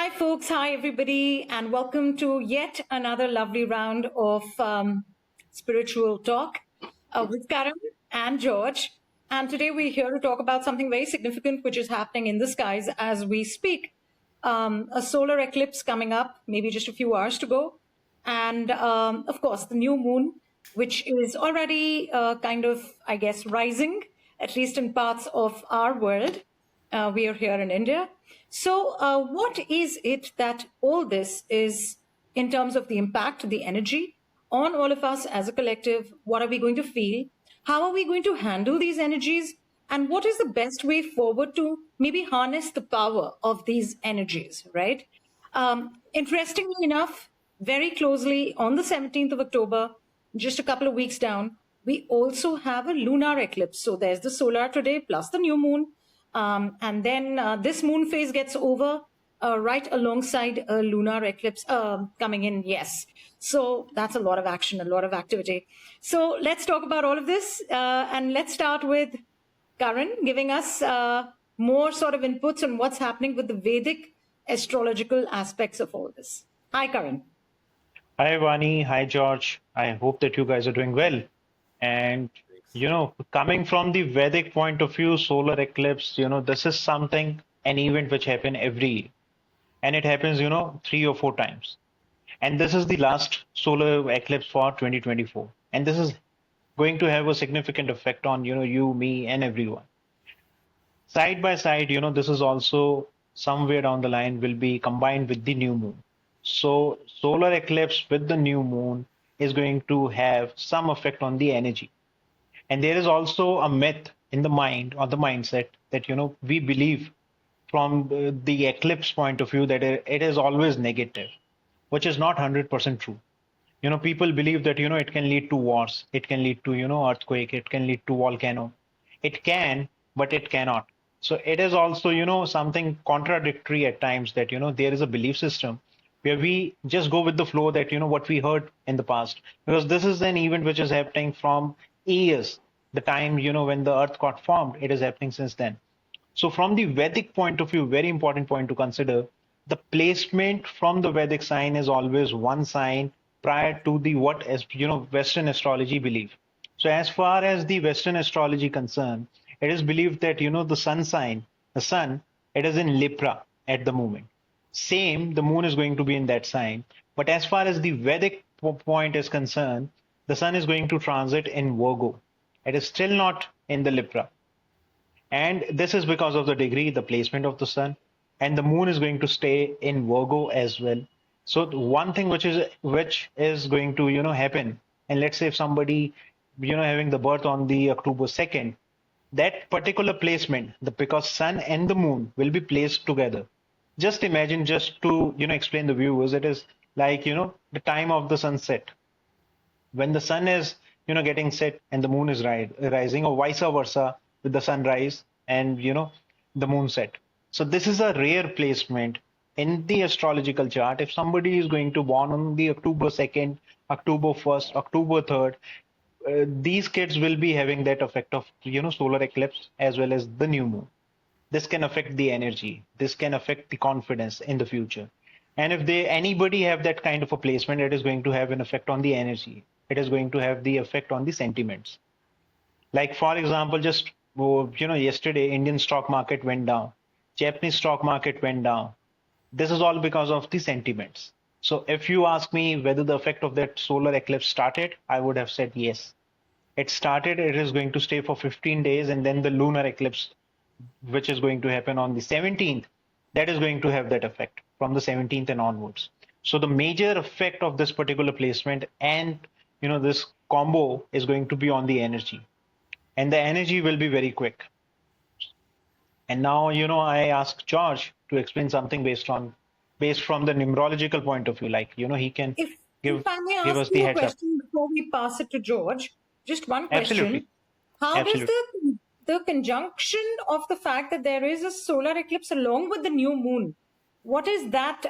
Hi, folks. Hi, everybody. And welcome to yet another lovely round of spiritual talk with Karan and George. And today we're here to talk about something very significant which is happening in the skies as we speak. A solar eclipse coming up, maybe just a few hours to go. And of course, the new moon, which is already kind of, I guess, rising, at least in parts of our world. We are here in India. So, what is it that all this is in terms of the impact, the energy on all of us as a collective? What are we going to feel? How are we going to handle these energies? And what is the best way forward to maybe harness the power of these energies, right? Interestingly enough, very closely on the 17th of October, just a couple of weeks down, we also have a lunar eclipse. So there's the solar today plus the new moon. And then this moon phase gets over right alongside a lunar eclipse coming in. Yes. So that's a lot of action, a lot of activity. So let's talk about all of this. And let's start with Karan giving us more sort of inputs on what's happening with the Vedic astrological aspects of all this. Hi, Karan. Hi, Vani. Hi, George. I hope that you guys are doing well. And, coming from the Vedic point of view, solar eclipse, this is an event which happen every year. And it happens, 3 or 4 times. And this is the last solar eclipse for 2024. And this is going to have a significant effect on, you, me, and everyone. Side by side, this is also somewhere down the line will be combined with the new moon. So solar eclipse with the new moon is going to have some effect on the energy. And there is also a myth in the mind or the mindset that, we believe from the eclipse point of view that it is always negative, which is not 100% true. People believe that, it can lead to wars, it can lead to, earthquake, it can lead to volcano. It can, but it cannot. So it is also, something contradictory at times that, there is a belief system where we just go with the flow that, what we heard in the past. Because this is an event which is happening from years, the time, when the earth got formed, it is happening since then. So from the Vedic point of view, very important point to consider, the placement from the Vedic sign is always one sign prior to the what as Western astrology believe. So as far as the Western astrology concerned, it is believed that the sun sign, the sun, it is in Libra at the moment. Same, the moon is going to be in that sign. But as far as the Vedic point is concerned, the sun is going to transit in Virgo. It is still not in the Libra. And this is because of the degree, the placement of the sun, and the moon is going to stay in Virgo as well. So one thing which is going to happen, and let's say if somebody having the birth on the October 2nd, that particular placement, because sun and the moon will be placed together. Just imagine, just to explain the viewers, it is like the time of the sunset when the sun is getting set and the moon is rising, or vice versa with the sunrise and the moon set. So this is a rare placement in the astrological chart. If somebody is going to born on the October 2nd, October 1st, October 3rd, these kids will be having that effect of solar eclipse as well as the new moon. This can affect the energy, this can affect the confidence in the future. And if they anybody have that kind of a placement, it is going to have an effect on the energy, it is going to have the effect on the sentiments. Like for example, just yesterday Indian stock market went down, Japanese stock market went down. This is all because of the sentiments. So if you ask me whether the effect of that solar eclipse started, I would have said yes. It started, it is going to stay for 15 days, and then the lunar eclipse, which is going to happen on the 17th, that is going to have that effect from the 17th and onwards. So the major effect of this particular placement and this combo is going to be on the energy, and the energy will be very quick. And now I ask George to explain something based from the numerological point of view, like he can If give I may give ask us the you a heads up. question before we pass it to George, just one Absolutely. question. How does Absolutely. the conjunction of the fact that there is a solar eclipse along with the new moon, what is that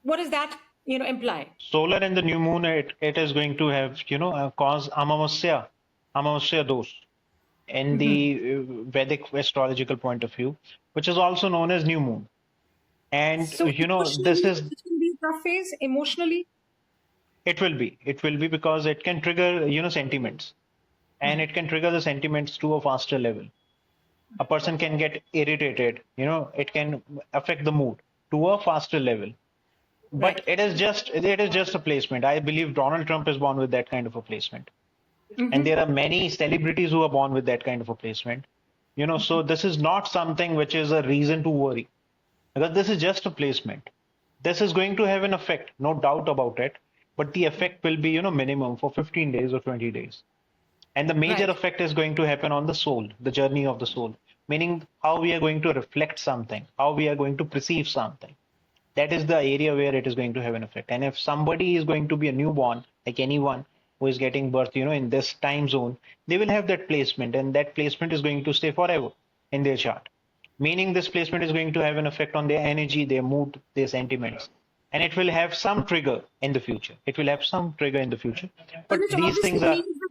what does that imply? Solar and the new moon, it is going to have cause amavasya dosh in the Hmm. Vedic astrological point of view, which is also known as new moon. And So this emotionally, is it can be a tough phase. Emotionally. it will be because it can trigger sentiments, and Hmm. it can trigger the sentiments to a faster level. A person can get irritated, it can affect the mood to a faster level. But Right. it is just a placement. I believe Donald Trump is born with that kind of a placement, and Mm-hmm. there are many celebrities who are born with that kind of a placement. So this is not something which is a reason to worry, because this is just a placement. This is going to have an effect, no doubt about it, but the effect will be minimum for 15 days or 20 days. And the major Right. effect is going to happen on the soul, the journey of the soul, meaning how we are going to reflect something, how we are going to perceive something. That is the area where it is going to have an effect. And if somebody is going to be a newborn, like anyone who is getting birth, in this time zone, they will have that placement, and that placement is going to stay forever in their chart. Meaning this placement is going to have an effect on their energy, their mood, their sentiments. And it will have some trigger in the future. It will have some trigger in the future. But But it these obviously things are means that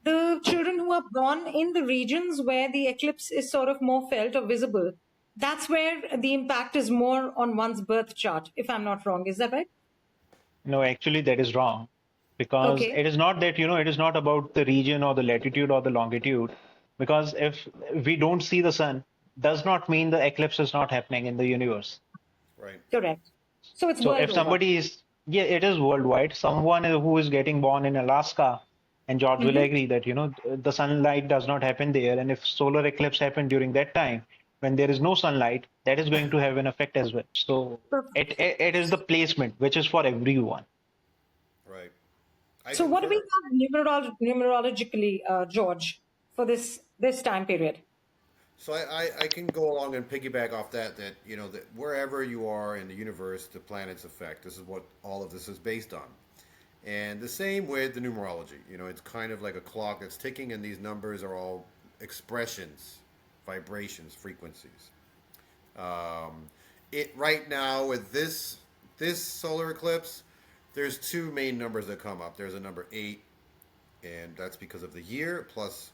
the children who are born in the regions where the eclipse is sort of more felt or visible, that's where the impact is more on one's birth chart, if I'm not wrong. Is that right? No, actually, that is wrong, because Okay. it is not that, it is not about the region or the latitude or the longitude. Because if we don't see the sun, does not mean the eclipse is not happening in the universe. Right. Correct. So it's So world if over. somebody is, yeah, it is worldwide. Someone who is getting born in Alaska, and George will Mm-hmm. agree that, the sunlight does not happen there. And if solar eclipse happened during that time, when there is no sunlight, that is going to have an effect as well. So it, Perfect. it, it is the placement, which is for everyone. Right. I So what do we concur. have numerologically, George, for this time period? So I can go along and piggyback off that that wherever you are in the universe, the planets affect. This is what all of this is based on. And the same with the numerology. It's kind of like a clock that's ticking, and these numbers are all expressions, vibrations, frequencies. Um, it right now with this solar eclipse, there's two main numbers that come up. There's a number 8, and that's because of the year plus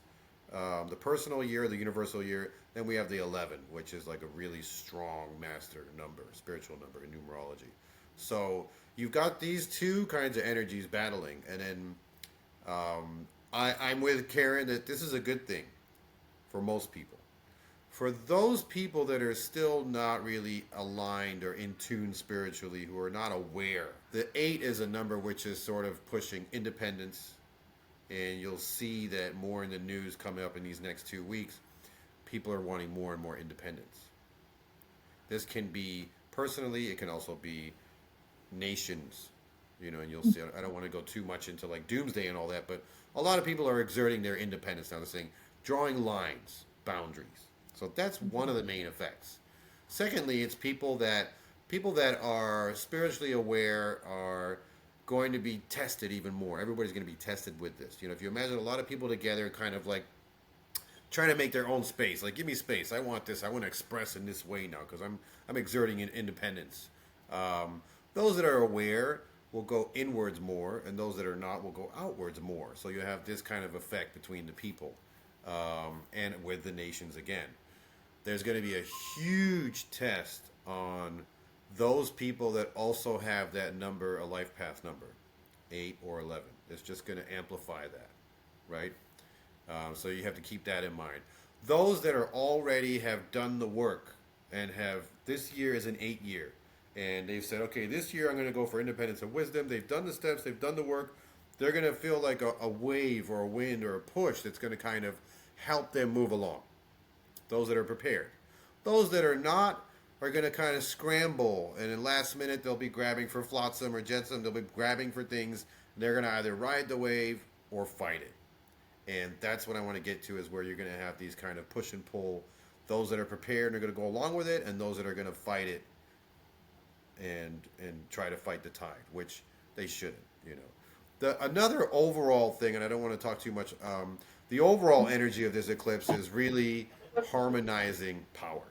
the personal year, the universal year. Then we have the 11, which is like a really strong master number, spiritual number in numerology. So you've got these two kinds of energies battling, and then I'm with Karen that this is a good thing for most people. For those people that are still not really aligned or in tune spiritually, who are not aware, the 8 is a number which is sort of pushing independence, and you'll see that more in the news coming up in these next 2 weeks. People are wanting more and more independence. This can be personally, it can also be nations, and you'll see. I don't want to go too much into like doomsday and all that, but a lot of people are exerting their independence now. They're saying drawing lines, boundaries. So that's one of the main effects. Secondly, it's people that are spiritually aware are going to be tested even more. Everybody's going to be tested with this. If you imagine a lot of people together, kind of like trying to make their own space. Like, give me space. I want this. I want to express in this way now because I'm exerting independence. Those that are aware will go inwards more, and those that are not will go outwards more. So you have this kind of effect between the people and with the nations again. There's going to be a huge test on those people that also have that number, a life path number, 8 or 11. It's just going to amplify that, right? So you have to keep that in mind. Those that are already have done the work and have this year is an 8 year, and they've said, okay, this year I'm going to go for independence and wisdom. They've done the steps, they've done the work. They're going to feel like a wave or a wind or a push that's going to kind of help them move along. Those that are prepared. Those that are not are going to kind of scramble, and in last minute they'll be grabbing for flotsam or jetsam. They'll be grabbing for things. They're going to either ride the wave or fight it. And that's what I want to get to, is where you're going to have these kind of push and pull. Those that are prepared are going to go along with it, and those that are going to fight it and try to fight the tide, which they shouldn't. Another overall thing, and I don't want to talk too much. The overall energy of this eclipse is really harmonizing power,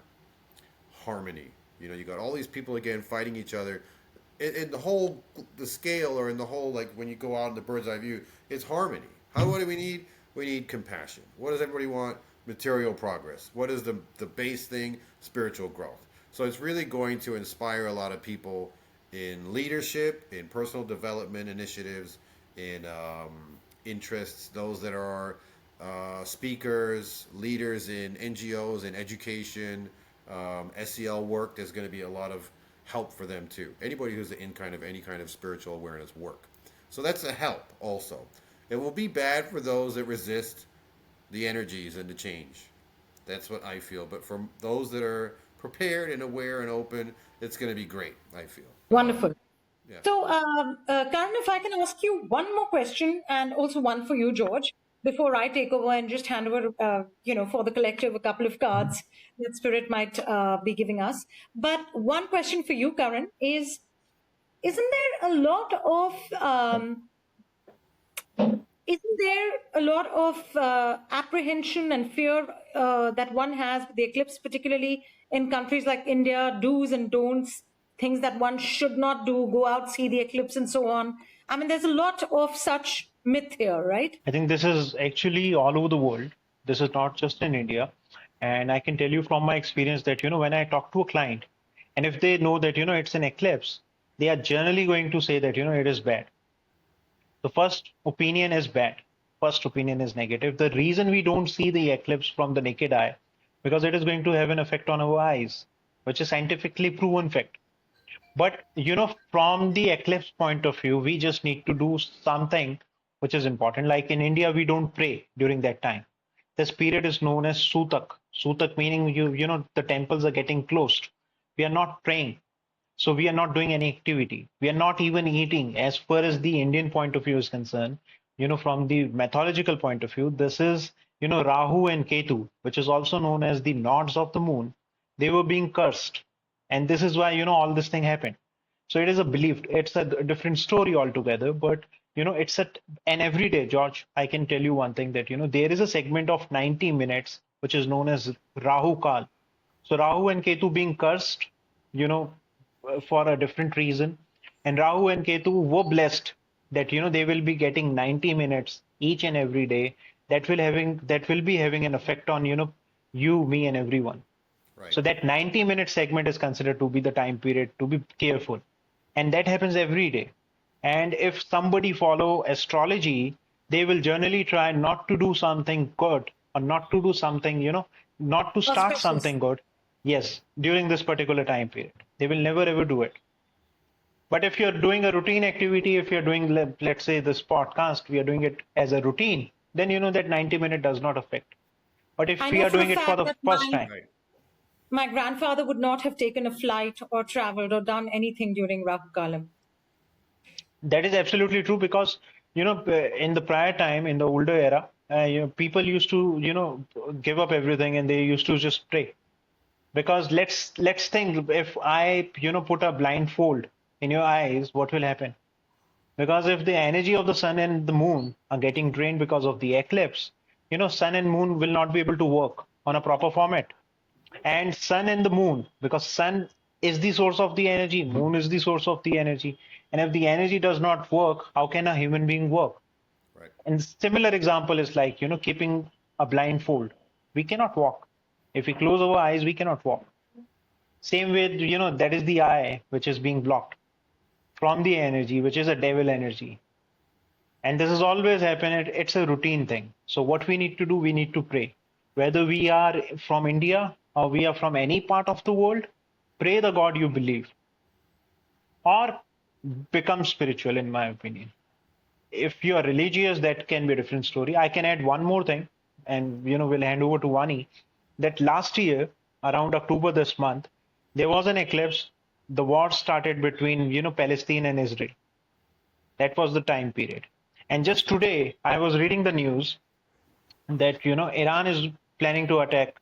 harmony. You got all these people again fighting each other. In the scale, or in the whole, like when you go out in the bird's eye view, it's harmony. What do we need? We need compassion. What does everybody want? Material progress. What is the base thing? Spiritual growth. So it's really going to inspire a lot of people in leadership, in personal development initiatives, in interests, those that are speakers, leaders in NGOs and education, SEL work. There's going to be a lot of help for them too. Anybody who's in kind of any kind of spiritual awareness work. So that's a help also. It will be bad for those that resist the energies and the change. That's what I feel. But for those that are prepared and aware and open, it's going to be great, I feel. Wonderful. Yeah. So, Karan, if I can ask you one more question and also one for you, George, before I take over and just hand over, for the collective, a couple of cards that Spirit might be giving us. But one question for you, Karan, is, isn't there a lot of isn't there a lot of apprehension and fear that one has with the eclipse, particularly in countries like India, do's and don'ts, things that one should not do, go out, see the eclipse, and so on? I mean, there's a lot of such myth here, right? I think this is actually all over the world. This is not just in India. And I can tell you from my experience that, when I talk to a client, and if they know that, it's an eclipse, they are generally going to say that, it is bad. The first opinion is bad. First opinion is negative. The reason we don't see the eclipse from the naked eye, because it is going to have an effect on our eyes, which is scientifically proven fact. But, from the eclipse point of view, we just need to do something which is important. Like in India, we don't pray during that time. This period is known as Sutak. Sutak meaning the temples are getting closed. We are not praying. So we are not doing any activity. We are not even eating. As far as the Indian point of view is concerned, from the mythological point of view, this is, Rahu and Ketu, which is also known as the nodes of the moon. They were being cursed. And this is why, all this thing happened. So it is a belief. It's a different story altogether. But, it's and every day, George, I can tell you one thing that, there is a segment of 90 minutes, which is known as Rahu Kaal. So Rahu and Ketu being cursed, you know, for a different reason. And Rahu and Ketu were blessed that they will be getting 90 minutes each and every day. That will be having an effect on you, me, and everyone. Right. So that 90-minute segment is considered to be the time period to be careful, and that happens every day. And if somebody follow astrology, they will generally try not to do something good or not to do something, not to start Auspicious. something good. Yes, during this particular time period, they will never ever do it. But if you're doing a routine activity, if you're doing, let's say this podcast, we are doing it as a routine, then that 90-minute does not affect. But if I we know are for a doing it for fact the that first my time, Right. my grandfather would not have taken a flight or traveled or done anything during Rahu Kalam. that is absolutely true because in the prior time, in the older era, people used to give up everything and they used to just pray. Because let's think, if I put a blindfold in your eyes, what will happen? Because if the energy of the sun and the moon are getting drained because of the eclipse, sun and moon will not be able to work on a proper format. And sun and the moon, because sun is the source of the energy, moon is the source of the energy. And if the energy does not work, how can a human being work? Right. And similar example is like, keeping a blindfold. We cannot walk. If we close our eyes, we cannot walk. Same with, that is the eye which is being blocked from the energy, which is a devil energy. And this has always happened. It's a routine thing. So what we need to do, we need to pray. Whether we are from India or we are from any part of the world, pray the God you believe or become spiritual, in my opinion. If you are religious, that can be a different story. I can add one more thing, and we'll hand over to Vani. That last year, around October this month, there was an eclipse. The war started between Palestine and Israel. That was the time period. And just today, I was reading the news that Iran is planning to attack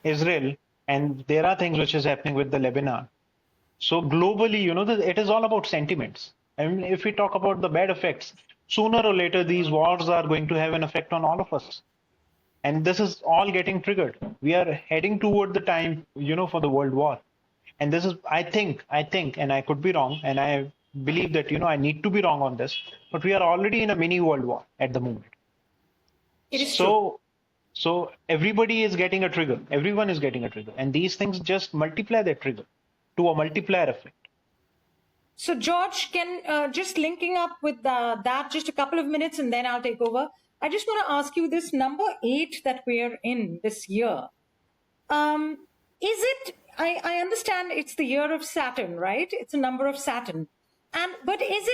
Israel, and there are things which is happening with the Lebanon. So globally, it is all about sentiments. I mean, if we talk about the bad effects, sooner or later these wars are going to have an effect on all of us. And this is all getting triggered. We are heading toward the time, for the world war. And this is, I think, and I could be wrong, and I believe that, I need to be wrong on this, but we are already in a mini world war at the moment. It is true. So So everybody is getting a trigger. Everyone is getting a trigger. And these things just multiply that trigger to a multiplier effect. So, George, can just linking up with that, just a couple of minutes and then I'll take over. I just want to ask you this number 8 that we're in this year. Is it, I understand it's the year of Saturn, right? It's a number of Saturn. But is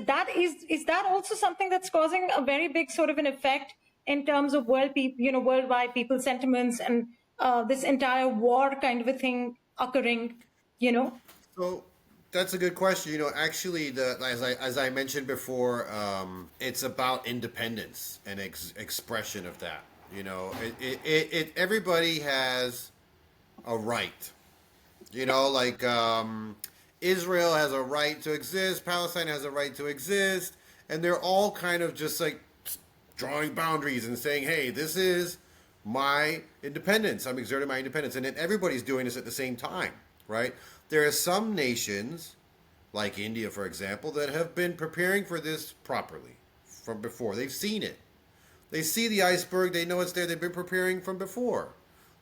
that also something that's causing a very big sort of an effect in terms of worldwide people sentiments and this entire war kind of a thing occurring, you know? So that's a good question. Actually, as I mentioned before, it's about independence and expression of that. Everybody has a right. Like Israel has a right to exist, Palestine has a right to exist, and they're all kind of just like drawing boundaries and saying, "Hey, this is my independence. I'm exerting my independence," and then everybody's doing this at the same time, right? There are some nations, like India, for example, that have been preparing for this properly from before. They've seen it. They see the iceberg. They know it's there. They've been preparing from before.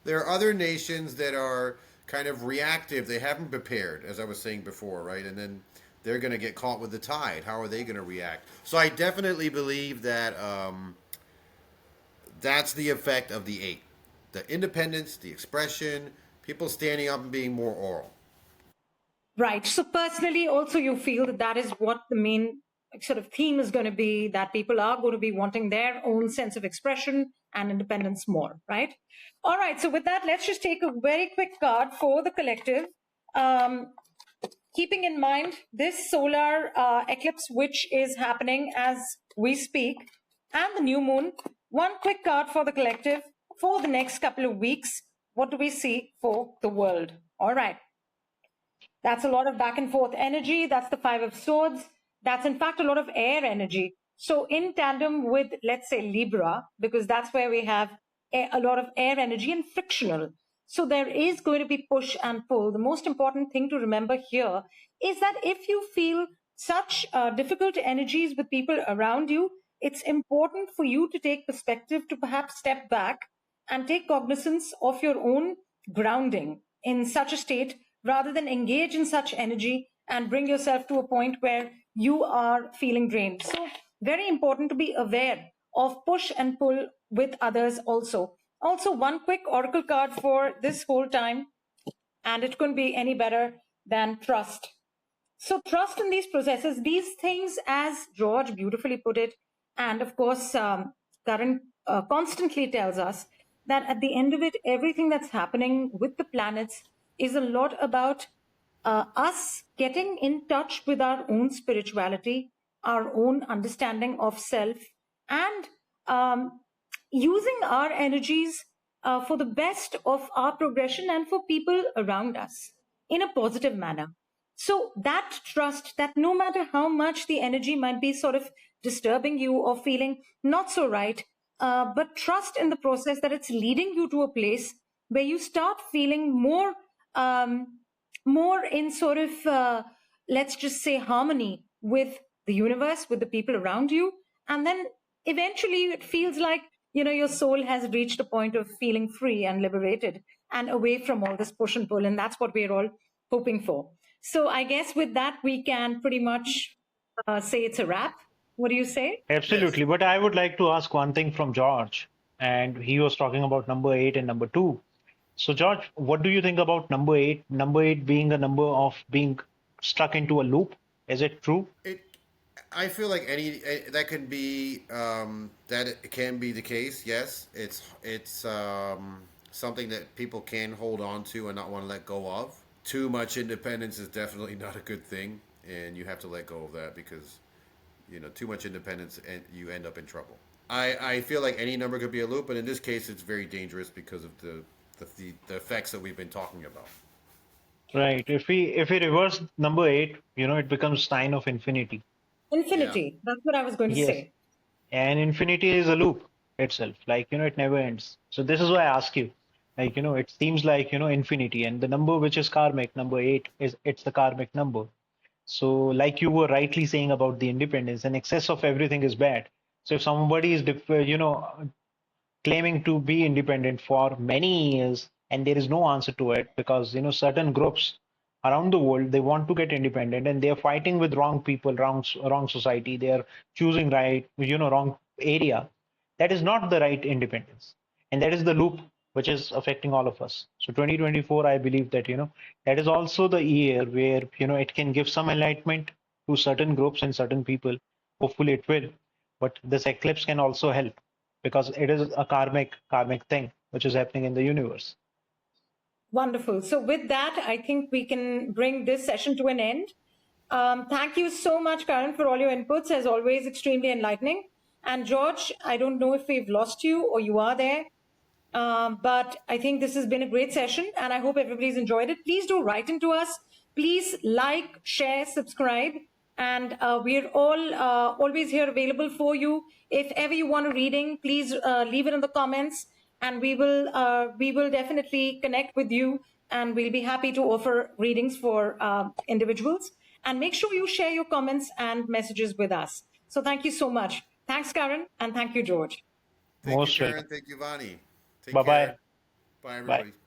There are other nations that are kind of reactive. They haven't prepared, as I was saying before, right? And then they're going to get caught with the tide. How are they going to react? So I definitely believe that that's the effect of the 8. The independence, the expression, people standing up and being more oral. Right. So personally, also you feel that that is what the main sort of theme is going to be, that people are going to be wanting their own sense of expression and independence more, right? All right. So with that, let's just take a very quick card for the collective. Keeping in mind this solar eclipse, which is happening as we speak, and the new moon, one quick card for the collective for the next couple of weeks. What do we see for the world? All right. That's a lot of back and forth energy. That's the 5 of Swords. That's in fact a lot of air energy. So in tandem with, let's say, Libra, because that's where we have a lot of air energy and frictional. So there is going to be push and pull. The most important thing to remember here is that if you feel such difficult energies with people around you, it's important for you to take perspective, to perhaps step back and take cognizance of your own grounding in such a state, rather than engage in such energy and bring yourself to a point where you are feeling drained. So very important to be aware of push and pull with others also. Also, one quick oracle card for this whole time, and it couldn't be any better than trust. So trust in these processes, these things, as George beautifully put it, and of course, Karan constantly tells us that at the end of it, everything that's happening with the planets is a lot about us getting in touch with our own spirituality, our own understanding of self, and using our energies for the best of our progression and for people around us in a positive manner. So that trust, that no matter how much the energy might be sort of disturbing you or feeling not so right, but trust in the process that it's leading you to a place where you start feeling more in sort of, let's just say, harmony with the universe, with the people around you. And then eventually it feels like, your soul has reached a point of feeling free and liberated and away from all this push and pull. And that's what we're all hoping for. So I guess with that, we can pretty much say it's a wrap. What do you say? Absolutely. Yes. But I would like to ask one thing from George. And he was talking about number 8 and number 2. So, George, what do you think about number 8? Number 8 being a number of being stuck into a loop. Is it true? I feel like that can be that it can be the case. Yes, it's something that people can hold on to and not want to let go of. Too much independence is definitely not a good thing, and you have to let go of that because too much independence and you end up in trouble. I feel like any number could be a loop, but in this case, it's very dangerous because of the effects that we've been talking about. Right. If we reverse number 8, it becomes sign of infinity. Yeah. Infinity. That's what I was going to Yes. say. And infinity is a loop itself. Like, it never ends. So this is why I ask you. Like, it seems like, infinity, and the number which is karmic, number 8, it's the karmic number. So like you were rightly saying about the independence, and excess of everything is bad. So if somebody is, claiming to be independent for many years, and there is no answer to it because certain groups around the world, they want to get independent and they are fighting with wrong people, wrong society. They are choosing wrong area. That is not the right independence, and that is the loop which is affecting all of us. So 2024, I believe that that is also the year where it can give some enlightenment to certain groups and certain people. Hopefully it will, but this eclipse can also help because it is a karmic thing which is happening in the universe. Wonderful. So with that, I think we can bring this session to an end. Thank you so much, Karan, for all your inputs. As always, extremely enlightening. And George, I don't know if we've lost you or you are there, but I think this has been a great session and I hope everybody's enjoyed it. Please do write into us. Please like, share, subscribe. And we're all always here available for you. If ever you want a reading, please leave it in the comments and we will definitely connect with you and we'll be happy to offer readings for individuals. And make sure you share your comments and messages with us. So thank you so much. Thanks, Karan, and thank you, George. Thank you, Most Karan. welcome. Thank you, Vani. Take Bye care. bye. Bye, Bye. everybody.